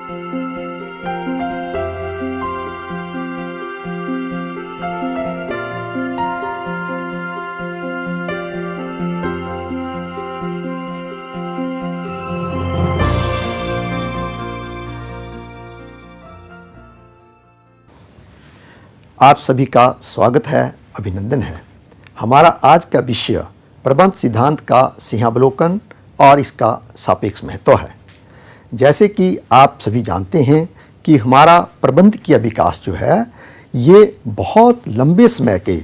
आप सभी का स्वागत है, अभिनंदन है। हमारा आज का विषय प्रबंध सिद्धांत का सिंहावलोकन और इसका सापेक्ष महत्व है। जैसे कि आप सभी जानते हैं कि हमारा प्रबंधकीय विकास जो है ये बहुत लंबे समय के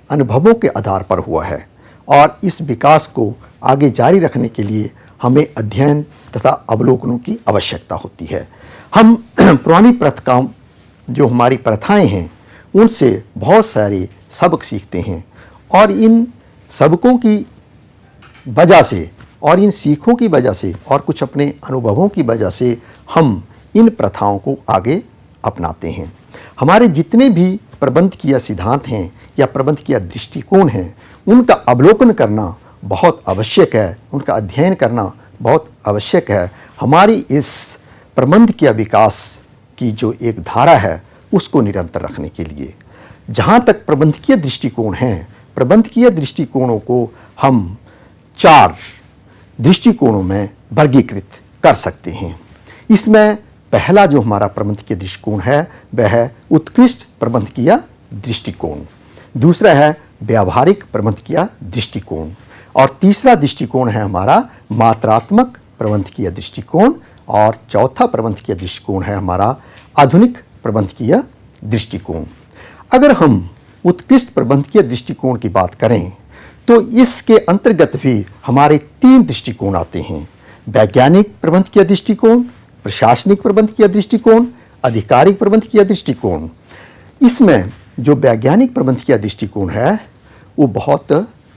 अनुभवों के आधार पर हुआ है और इस विकास को आगे जारी रखने के लिए हमें अध्ययन तथा अवलोकनों की आवश्यकता होती है। हम पुरानी प्रथाओं जो हमारी प्रथाएं हैं उनसे बहुत सारे सबक सीखते हैं और इन सबकों की वजह से और इन सीखों की वजह से और कुछ अपने अनुभवों की वजह से हम इन प्रथाओं को आगे अपनाते हैं। हमारे जितने भी प्रबंधकीय सिद्धांत हैं या प्रबंधकीय दृष्टिकोण हैं उनका अवलोकन करना बहुत आवश्यक है, उनका अध्ययन करना बहुत आवश्यक है। हमारी इस प्रबंधकीय विकास की जो एक धारा है उसको निरंतर रखने के लिए। जहाँ तक प्रबंधकीय दृष्टिकोण हैं, प्रबंधकीय दृष्टिकोणों को हम 4 दृष्टिकोणों में वर्गीकृत कर सकते हैं। इसमें पहला जो हमारा प्रबंधकीय दृष्टिकोण है वह है उत्कृष्ट प्रबंधकीय दृष्टिकोण, दूसरा है व्यावहारिक प्रबंधकीय दृष्टिकोण और तीसरा दृष्टिकोण है हमारा मात्रात्मक प्रबंधकीय दृष्टिकोण और चौथा प्रबंधकीय दृष्टिकोण है हमारा आधुनिक प्रबंधकीय दृष्टिकोण। अगर हम उत्कृष्ट प्रबंधकीय दृष्टिकोण की बात करें तो इसके अंतर्गत भी हमारे 3 दृष्टिकोण आते हैं: वैज्ञानिक प्रबंधकीय दृष्टिकोण, प्रशासनिक प्रबंधकीय दृष्टिकोण, आधिकारिक प्रबंधकीय दृष्टिकोण। इसमें जो वैज्ञानिक प्रबंधकीय दृष्टिकोण है वो बहुत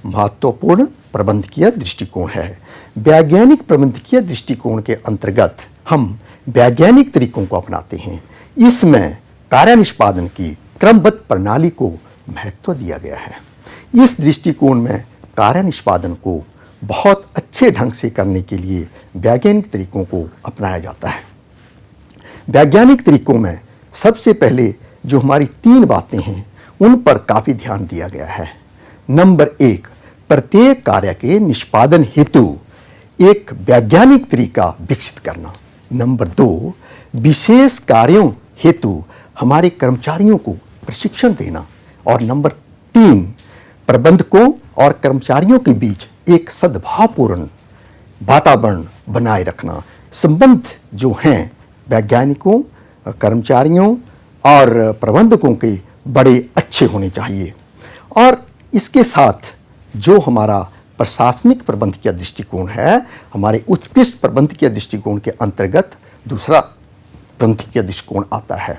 महत्वपूर्ण प्रबंधकीय दृष्टिकोण है। वैज्ञानिक प्रबंधकीय दृष्टिकोण के अंतर्गत हम वैज्ञानिक तरीकों को अपनाते हैं। इसमें कार्य निष्पादन की क्रमबद्ध प्रणाली को महत्व दिया गया है। इस दृष्टिकोण में कार्य निष्पादन को बहुत अच्छे ढंग से करने के लिए वैज्ञानिक तरीकों को अपनाया जाता है। वैज्ञानिक तरीकों में सबसे पहले जो हमारी 3 बातें हैं उन पर काफ़ी ध्यान दिया गया है। नंबर 1, प्रत्येक कार्य के निष्पादन हेतु एक वैज्ञानिक तरीका विकसित करना। नंबर 2, विशेष कार्यों हेतु हमारे कर्मचारियों को प्रशिक्षण देना। और नंबर 3, प्रबंधकों और कर्मचारियों के बीच एक सद्भावपूर्ण वातावरण बनाए रखना। संबंध जो हैं वैज्ञानिकों, कर्मचारियों और प्रबंधकों के बड़े अच्छे होने चाहिए। और इसके साथ जो हमारा प्रशासनिक प्रबंधकीय दृष्टिकोण है, हमारे उत्कृष्ट प्रबंधकीय दृष्टिकोण के अंतर्गत दूसरा प्रबंधकीय दृष्टिकोण आता है।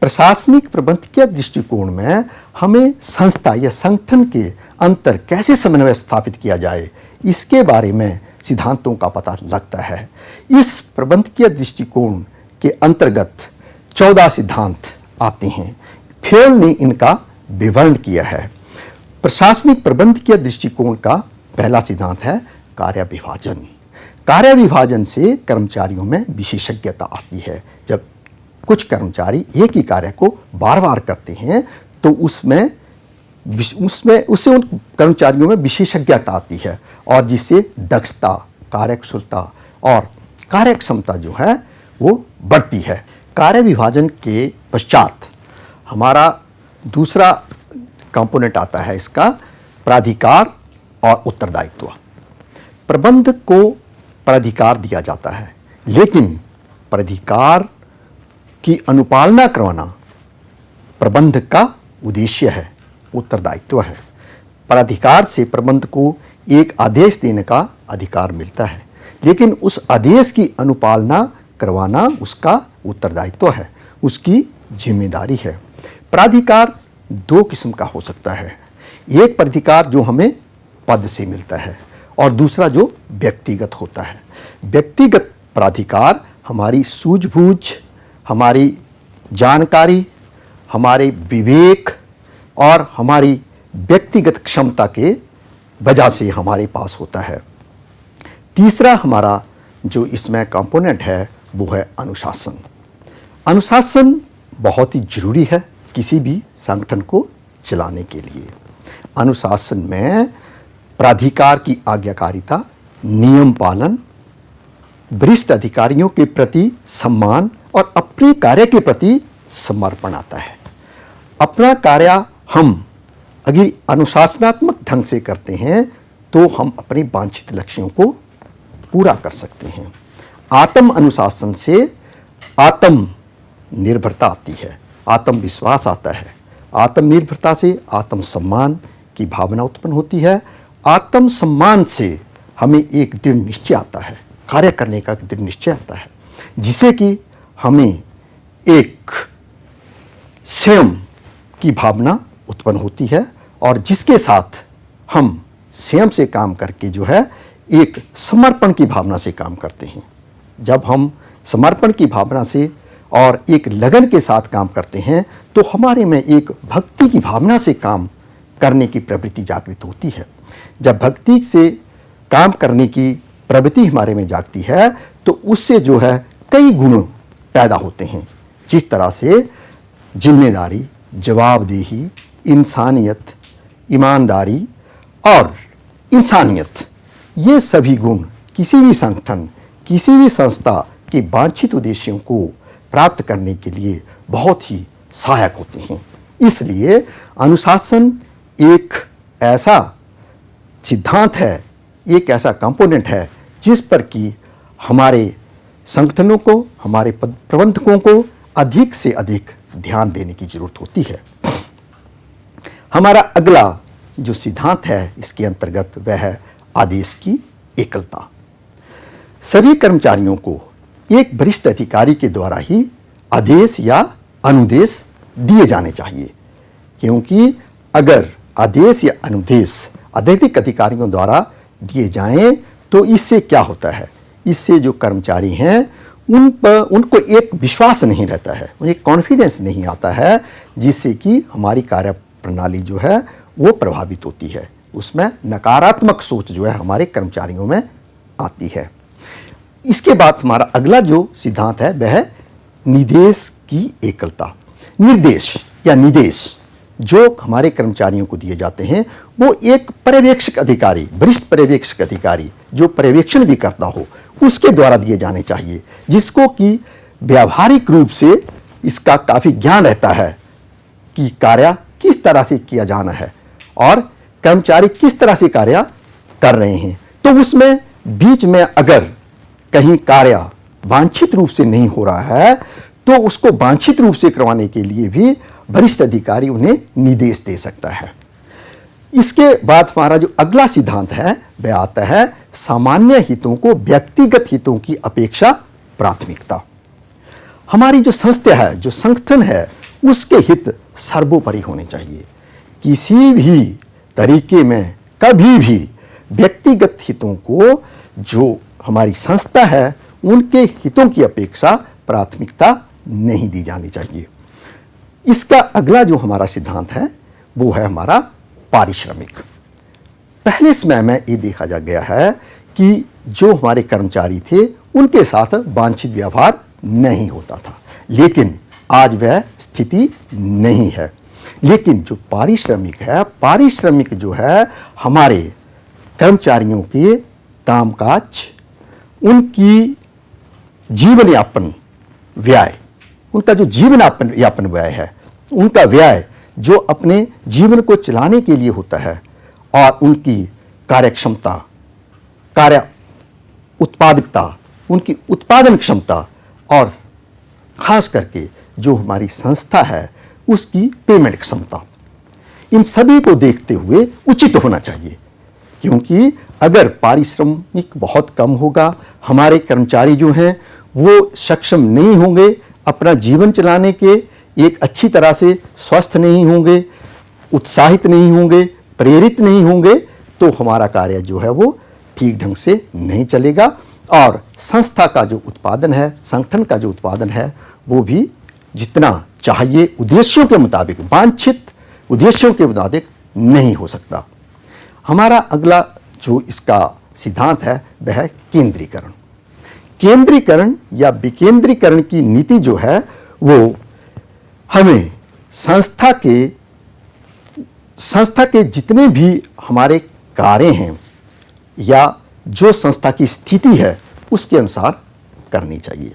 प्रशासनिक प्रबंधकीय दृष्टिकोण में हमें संस्था या संगठन के अंतर कैसे समन्वय स्थापित किया जाए इसके बारे में सिद्धांतों का पता लगता है। इस प्रबंधकीय दृष्टिकोण के अंतर्गत 14 सिद्धांत आते हैं। फेल ने इनका विवरण किया है। प्रशासनिक प्रबंधकीय दृष्टिकोण का पहला सिद्धांत है कार्य विभाजन। कार्य विभाजन से कर्मचारियों में विशेषज्ञता आती है। जब कुछ कर्मचारी एक ही कार्य को बार बार करते हैं तो उससे उन कर्मचारियों में विशेषज्ञता आती है और जिससे दक्षता, कार्यकुशलता और कार्यक्षमता जो है वो बढ़ती है। कार्य विभाजन के पश्चात हमारा दूसरा कंपोनेंट आता है इसका प्राधिकार और उत्तरदायित्व। प्रबंधक को प्राधिकार दिया जाता है लेकिन प्राधिकार की अनुपालना करवाना प्रबंधक का उद्देश्य है, उत्तरदायित्व है। प्राधिकार से प्रबंधक को एक आदेश देने का अधिकार मिलता है लेकिन उस आदेश की अनुपालना करवाना उसका उत्तरदायित्व है, उसकी जिम्मेदारी है। प्राधिकार 2 किस्म का हो सकता है। एक प्राधिकार जो हमें पद से मिलता है और दूसरा जो व्यक्तिगत होता है। व्यक्तिगत प्राधिकार हमारी सूझबूझ, हमारी जानकारी, हमारे विवेक और हमारी व्यक्तिगत क्षमता के वजह से हमारे पास होता है। तीसरा हमारा जो इसमें कंपोनेंट है वो है अनुशासन। अनुशासन बहुत ही जरूरी है किसी भी संगठन को चलाने के लिए। अनुशासन में प्राधिकार की आज्ञाकारिता, नियम पालन, वरिष्ठ अधिकारियों के प्रति सम्मान और अपने कार्य के प्रति समर्पण आता है। अपना कार्य हम अगर अनुशासनात्मक ढंग से करते हैं तो हम अपने वांछित लक्ष्यों को पूरा कर सकते हैं। आत्म अनुशासन से आत्म निर्भरता आती है, आत्मविश्वास आता है। आत्मनिर्भरता से आत्मसम्मान की भावना उत्पन्न होती है। आत्मसम्मान से हमें एक दृढ़ निश्चय आता है, कार्य करने का दृढ़ निश्चय आता है, जिसे कि हमें एक स्वयं की भावना उत्पन्न होती है और जिसके साथ हम स्वयं से काम करके जो है एक समर्पण की भावना से काम करते हैं। जब हम समर्पण की भावना से और एक लगन के साथ काम करते हैं तो हमारे में एक भक्ति की भावना से काम करने की प्रवृत्ति जागृत होती है। जब भक्ति से काम करने की प्रवृत्ति हमारे में जागती है तो उससे जो है कई गुण पैदा होते हैं, जिस तरह से जिम्मेदारी, जवाबदेही, इंसानियत, ईमानदारी और इंसानियत, ये सभी गुण किसी भी संगठन, किसी भी संस्था के वांछित उद्देश्यों को प्राप्त करने के लिए बहुत ही सहायक होते हैं। इसलिए अनुशासन एक ऐसा सिद्धांत है, एक ऐसा कंपोनेंट है जिस पर कि हमारे संगठनों को, हमारे प्रबंधकों को अधिक से अधिक ध्यान देने की जरूरत होती है। हमारा अगला जो सिद्धांत है इसके अंतर्गत वह है आदेश की एकलता। सभी कर्मचारियों को एक वरिष्ठ अधिकारी के द्वारा ही आदेश या अनुदेश दिए जाने चाहिए, क्योंकि अगर आदेश या अनुदेश अत्यधिक अधिकारियों द्वारा दिए जाएं तो इससे क्या होता है, इससे जो कर्मचारी हैं उन पर उनको एक विश्वास नहीं रहता है, उन्हें कॉन्फिडेंस नहीं आता है, जिससे कि हमारी कार्य प्रणाली जो है वो प्रभावित होती है। उसमें नकारात्मक सोच जो है हमारे कर्मचारियों में आती है। इसके बाद हमारा अगला जो सिद्धांत है वह है निर्देश की एकलता। निर्देश या निदेश जो हमारे कर्मचारियों को दिए जाते हैं वो एक पर्यवेक्षक अधिकारी, वरिष्ठ पर्यवेक्षक अधिकारी जो पर्यवेक्षण भी करता हो उसके द्वारा दिए जाने चाहिए, जिसको कि व्यावहारिक रूप से इसका काफ़ी ज्ञान रहता है कि कार्य किस तरह से किया जाना है और कर्मचारी किस तरह से कार्य कर रहे हैं। तो उसमें बीच में अगर कहीं कार्य वांछित रूप से नहीं हो रहा है तो उसको वांछित रूप से करवाने के लिए भी वरिष्ठ अधिकारी उन्हें निर्देश दे सकता है। इसके बाद हमारा जो अगला सिद्धांत है वह आता है सामान्य हितों को व्यक्तिगत हितों की अपेक्षा प्राथमिकता। हमारी जो संस्था है, जो संगठन है, उसके हित सर्वोपरि होने चाहिए। किसी भी तरीके में कभी भी व्यक्तिगत हितों को जो हमारी संस्था है उनके हितों की अपेक्षा प्राथमिकता नहीं दी जानी चाहिए। इसका अगला जो हमारा सिद्धांत है वो है हमारा पारिश्रमिक। पहले समय में ये देखा जा गया है कि जो हमारे कर्मचारी थे उनके साथ वांछित व्यवहार नहीं होता था, लेकिन आज वह स्थिति नहीं है। लेकिन जो पारिश्रमिक है, पारिश्रमिक जो है हमारे कर्मचारियों के कामकाज, उनकी जीवन यापन व्यय, उनका जो जीवन यापन व्यय है, उनका व्यय जो अपने जीवन को चलाने के लिए होता है और उनकी कार्यक्षमता, कार्य उत्पादकता, उनकी उत्पादन क्षमता और खास करके जो हमारी संस्था है उसकी पेमेंट क्षमता, इन सभी को देखते हुए उचित होना चाहिए। क्योंकि अगर पारिश्रमिक बहुत कम होगा, हमारे कर्मचारी जो हैं वो सक्षम नहीं होंगे अपना जीवन चलाने के, एक अच्छी तरह से स्वस्थ नहीं होंगे, उत्साहित नहीं होंगे, प्रेरित नहीं होंगे, तो हमारा कार्य जो है वो ठीक ढंग से नहीं चलेगा और संस्था का जो उत्पादन है, संगठन का जो उत्पादन है वो भी जितना चाहिए उद्देश्यों के मुताबिक, वांछित उद्देश्यों के मुताबिक नहीं हो सकता। हमारा अगला जो इसका सिद्धांत है वह है केंद्रीकरण। केंद्रीकरण या विकेंद्रीकरण की नीति जो है वो हमें संस्था के जितने भी हमारे कार्य हैं या जो संस्था की स्थिति है उसके अनुसार करनी चाहिए।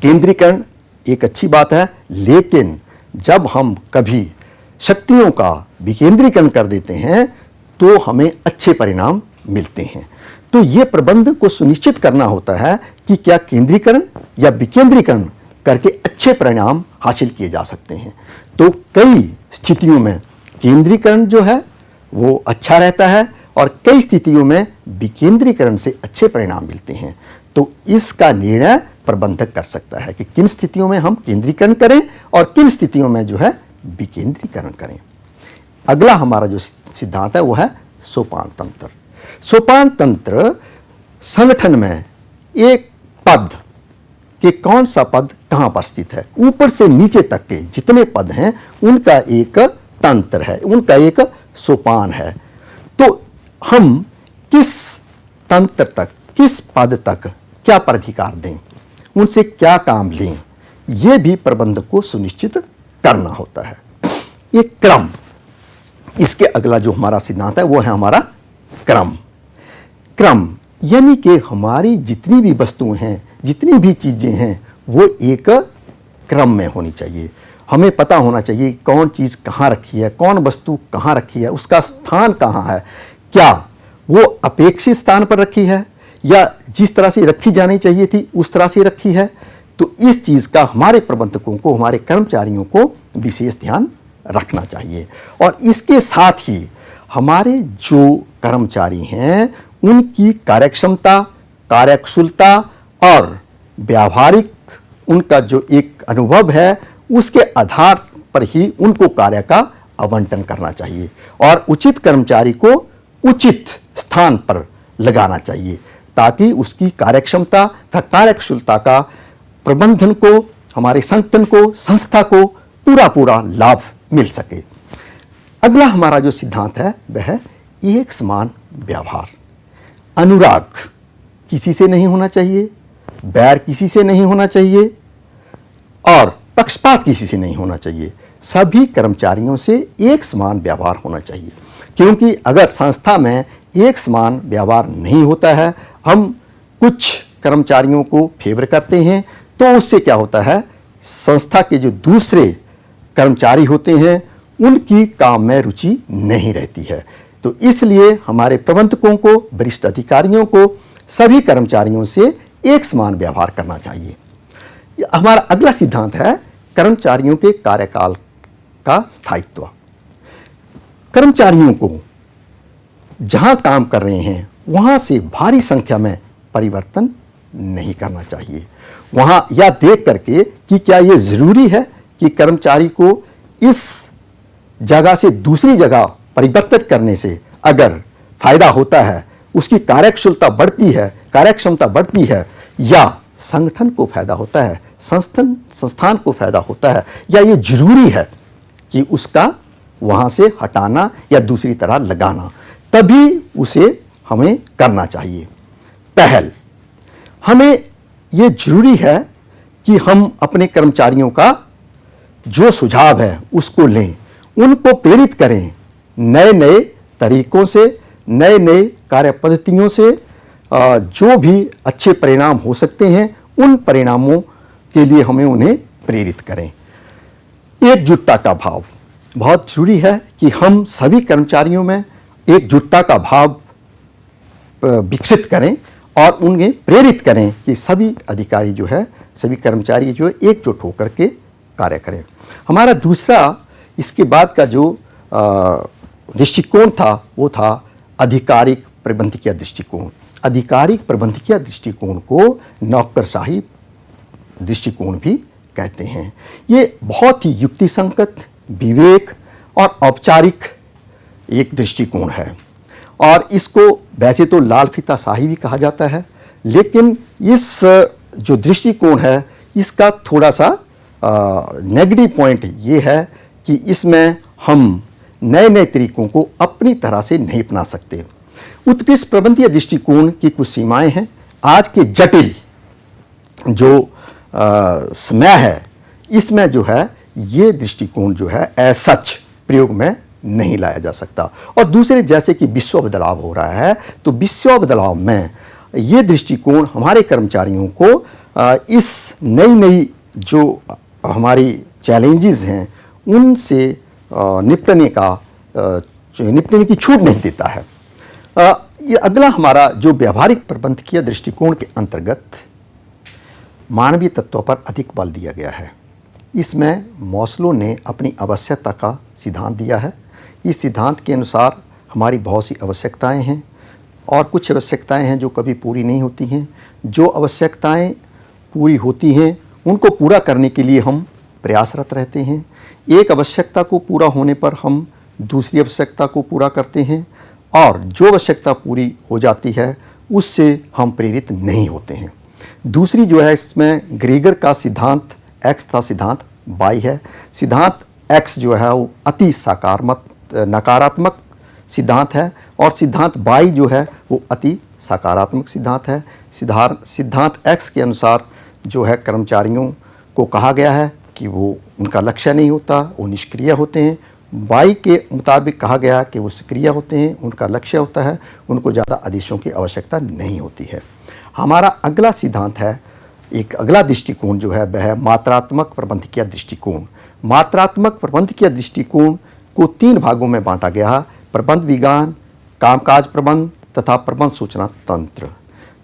केंद्रीकरण एक अच्छी बात है, लेकिन जब हम कभी शक्तियों का विकेंद्रीकरण कर देते हैं तो हमें अच्छे परिणाम मिलते हैं। तो ये प्रबंधन को सुनिश्चित करना होता है कि क्या केंद्रीकरण या विकेंद्रीकरण करके अच्छे परिणाम हासिल किए जा सकते हैं। तो कई स्थितियों में केंद्रीकरण जो है वो अच्छा रहता है और कई स्थितियों में विकेंद्रीकरण से अच्छे परिणाम मिलते हैं। तो इसका निर्णय प्रबंधक कर सकता है कि किन स्थितियों में हम केंद्रीकरण करें और किन स्थितियों में जो है विकेंद्रीकरण करें। अगला हमारा जो सिद्धांत है वो है सोपान तंत्र। सोपान तंत्र संगठन में एक पद कि कौन सा पद कहाँ पर स्थित है, ऊपर से नीचे तक के जितने पद हैं उनका एक तंत्र है, उनका एक सोपान है। तो हम किस तंत्र तक, किस पद तक क्या प्राधिकार दें, उनसे क्या काम लें, यह भी प्रबंधक को सुनिश्चित करना होता है। ये क्रम, इसके अगला जो हमारा सिद्धांत है वो है हमारा क्रम। क्रम यानी कि हमारी जितनी भी वस्तुएं हैं, जितनी भी चीज़ें हैं, वो एक क्रम में होनी चाहिए। हमें पता होना चाहिए कौन चीज़ कहाँ रखी है, कौन वस्तु कहाँ रखी है, उसका स्थान कहाँ है, क्या वो अपेक्षित स्थान पर रखी है या जिस तरह से रखी जानी चाहिए थी उस तरह से रखी है। तो इस चीज़ का हमारे प्रबंधकों को, हमारे कर्मचारियों को विशेष ध्यान रखना चाहिए। और इसके साथ ही हमारे जो कर्मचारी हैं उनकी कार्यक्षमता, कार्यकुशलता और व्यावहारिक उनका जो एक अनुभव है उसके आधार पर ही उनको कार्य का आवंटन करना चाहिए और उचित कर्मचारी को उचित स्थान पर लगाना चाहिए ताकि उसकी कार्यक्षमता तथा कार्यकुशलता का प्रबंधन को, हमारे संगठन को, संस्था को पूरा लाभ मिल सके। अगला हमारा जो सिद्धांत है वह है एक समान व्यवहार। अनुराग किसी से नहीं होना चाहिए, बैर किसी से नहीं होना चाहिए और पक्षपात किसी से नहीं होना चाहिए। सभी कर्मचारियों से एक समान व्यवहार होना चाहिए, क्योंकि अगर संस्था में एक समान व्यवहार नहीं होता है, हम कुछ कर्मचारियों को फेवर करते हैं, तो उससे क्या होता है, संस्था के जो दूसरे कर्मचारी होते हैं उनकी काम में रुचि नहीं रहती है। तो इसलिए हमारे प्रबंधकों को, वरिष्ठ अधिकारियों को सभी कर्मचारियों से एक समान व्यवहार करना चाहिए। हमारा अगला सिद्धांत है कर्मचारियों के कार्यकाल का स्थायित्व। कर्मचारियों को जहां काम कर रहे हैं वहां से भारी संख्या में परिवर्तन नहीं करना चाहिए। वहां यह देख करके कि क्या यह जरूरी है कि कर्मचारी को इस जगह से दूसरी जगह परिवर्तित करने से अगर फायदा होता है, उसकी कार्यकुशलता बढ़ती है, कार्यक्षमता बढ़ती है, या संगठन को फायदा होता है, संस्थान को फायदा होता है, या ये जरूरी है कि उसका वहां से हटाना या दूसरी तरह लगाना, तभी उसे हमें करना चाहिए। पहल, हमें ये जरूरी है कि हम अपने कर्मचारियों का जो सुझाव है उसको लें, उनको प्रेरित करें, नए नए तरीकों से, नए नए कार्य पद्धतियों से जो भी अच्छे परिणाम हो सकते हैं उन परिणामों के लिए हमें उन्हें प्रेरित करें। एकजुटता का भाव बहुत जरूरी है कि हम सभी कर्मचारियों में एकजुटता का भाव विकसित करें और उन्हें प्रेरित करें कि सभी अधिकारी जो है, सभी कर्मचारी जो है एकजुट होकर के कार्य करें। हमारा दूसरा इसके बाद का जो दृष्टिकोण था वो था आधिकारिक प्रबंधकीय दृष्टिकोण। आधिकारिक प्रबंधकीय दृष्टिकोण को नौकरशाही दृष्टिकोण भी कहते हैं। ये बहुत ही युक्तिसंगत, विवेक और औपचारिक एक दृष्टिकोण है और इसको वैसे तो लाल फीताशाही भी कहा जाता है, लेकिन इस जो दृष्टिकोण है इसका थोड़ा सा नेगेटिव पॉइंट ये है कि इसमें हम नए नए तरीकों को अपनी तरह से नहीं अपना सकते। उत्कृष्ट प्रबंधकीय दृष्टिकोण की कुछ सीमाएं हैं। आज के जटिल जो समय है, इसमें जो है ये दृष्टिकोण जो है एज सच प्रयोग में नहीं लाया जा सकता। और दूसरे जैसे कि विश्व बदलाव हो रहा है, तो विश्व बदलाव में ये दृष्टिकोण हमारे कर्मचारियों को इस नई नई जो हमारी चैलेंजेस हैं उनसे निपटने की छूट नहीं देता है। ये अगला हमारा जो व्यावहारिक प्रबंधकीय दृष्टिकोण के अंतर्गत मानवीय तत्वों पर अधिक बल दिया गया है। इसमें मॉस्लो ने अपनी आवश्यकता का सिद्धांत दिया है। इस सिद्धांत के अनुसार हमारी बहुत सी आवश्यकताएं हैं और कुछ आवश्यकताएं हैं जो कभी पूरी नहीं होती हैं। जो आवश्यकताएं पूरी होती हैं उनको पूरा करने के लिए हम प्रयासरत रहते हैं। एक आवश्यकता को पूरा होने पर हम दूसरी आवश्यकता को पूरा करते हैं और जो आवश्यकता पूरी हो जाती है उससे हम प्रेरित नहीं होते हैं। दूसरी जो है इसमें ग्रेगर का सिद्धांत एक्स था, सिद्धांत वाई है। सिद्धांत एक्स जो है वो अति नकारात्मक सिद्धांत है और सिद्धांत वाई जो है वो अति सकारात्मक सिद्धांत है। सिद्धांत एक्स के अनुसार जो है कर्मचारियों को कहा गया है कि वो उनका लक्ष्य नहीं होता, वो निष्क्रिय होते हैं। वाई के मुताबिक कहा गया कि वो सक्रिय होते हैं, उनका लक्ष्य होता है, उनको ज़्यादा आदेशों की आवश्यकता नहीं होती है। हमारा अगला सिद्धांत है, एक अगला दृष्टिकोण जो है वह है मात्रात्मक प्रबंधकीय दृष्टिकोण। मात्रात्मक प्रबंधकीय दृष्टिकोण को 3 भागों में बांटा गया है: प्रबंध विज्ञान, कामकाज प्रबंध तथा प्रबंध सूचना तंत्र।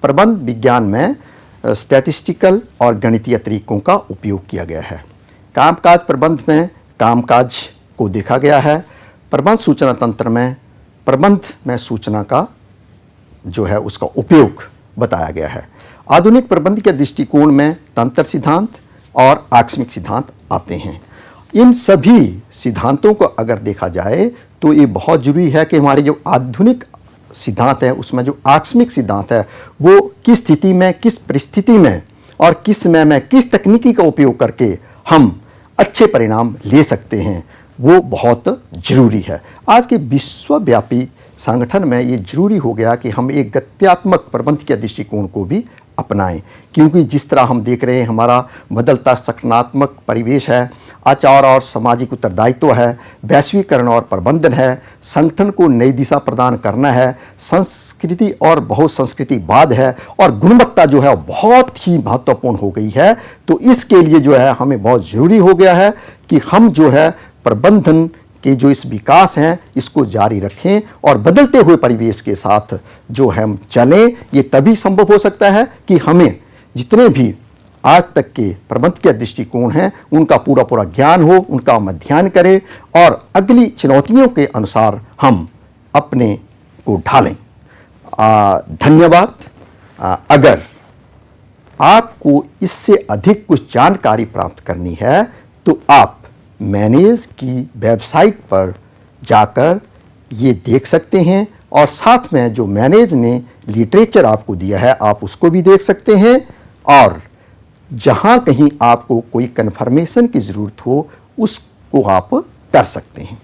प्रबंध विज्ञान में स्टैटिस्टिकल और गणितीय तरीकों का उपयोग किया गया है। कामकाज प्रबंध में कामकाज को देखा गया है। प्रबंध सूचना तंत्र में प्रबंध में सूचना का जो है उसका उपयोग बताया गया है। आधुनिक प्रबंध के दृष्टिकोण में तंत्र सिद्धांत और आकस्मिक सिद्धांत आते हैं। इन सभी सिद्धांतों को अगर देखा जाए तो ये बहुत जरूरी है कि हमारे जो आधुनिक सिद्धांत है उसमें जो आकस्मिक सिद्धांत है वो किस स्थिति में, किस परिस्थिति में और किस समय में किस तकनीकी का उपयोग करके हम अच्छे परिणाम ले सकते हैं, वो बहुत ज़रूरी है। आज के विश्वव्यापी संगठन में ये ज़रूरी हो गया कि हम एक गत्यात्मक प्रबंधकीय दृष्टिकोण को भी अपनाएं, क्योंकि जिस तरह हम देख रहे हैं हमारा बदलता संगठनात्मक परिवेश है, आचार और सामाजिक उत्तरदायित्व है, वैश्वीकरण और प्रबंधन है, संगठन को नई दिशा प्रदान करना है, संस्कृति और बहुसंस्कृतिवाद है और गुणवत्ता जो है बहुत ही महत्वपूर्ण हो गई है। तो इसके लिए जो है हमें बहुत ज़रूरी हो गया है कि हम जो है प्रबंधन के जो इस विकास हैं इसको जारी रखें और बदलते हुए परिवेश के साथ जो हम चलें। ये तभी संभव हो सकता है कि हमें जितने भी आज तक के प्रबंधकीय दृष्टिकोण हैं उनका पूरा ज्ञान हो, उनका हम अध्ययन करें और अगली चुनौतियों के अनुसार हम अपने को ढालें। धन्यवाद। अगर आपको इससे अधिक कुछ जानकारी प्राप्त करनी है तो आप मैनेज की वेबसाइट पर जाकर ये देख सकते हैं और साथ में जो मैनेज ने लिटरेचर आपको दिया है आप उसको भी देख सकते हैं और जहाँ कहीं आपको कोई कन्फर्मेशन की ज़रूरत हो उसको आप कर सकते हैं।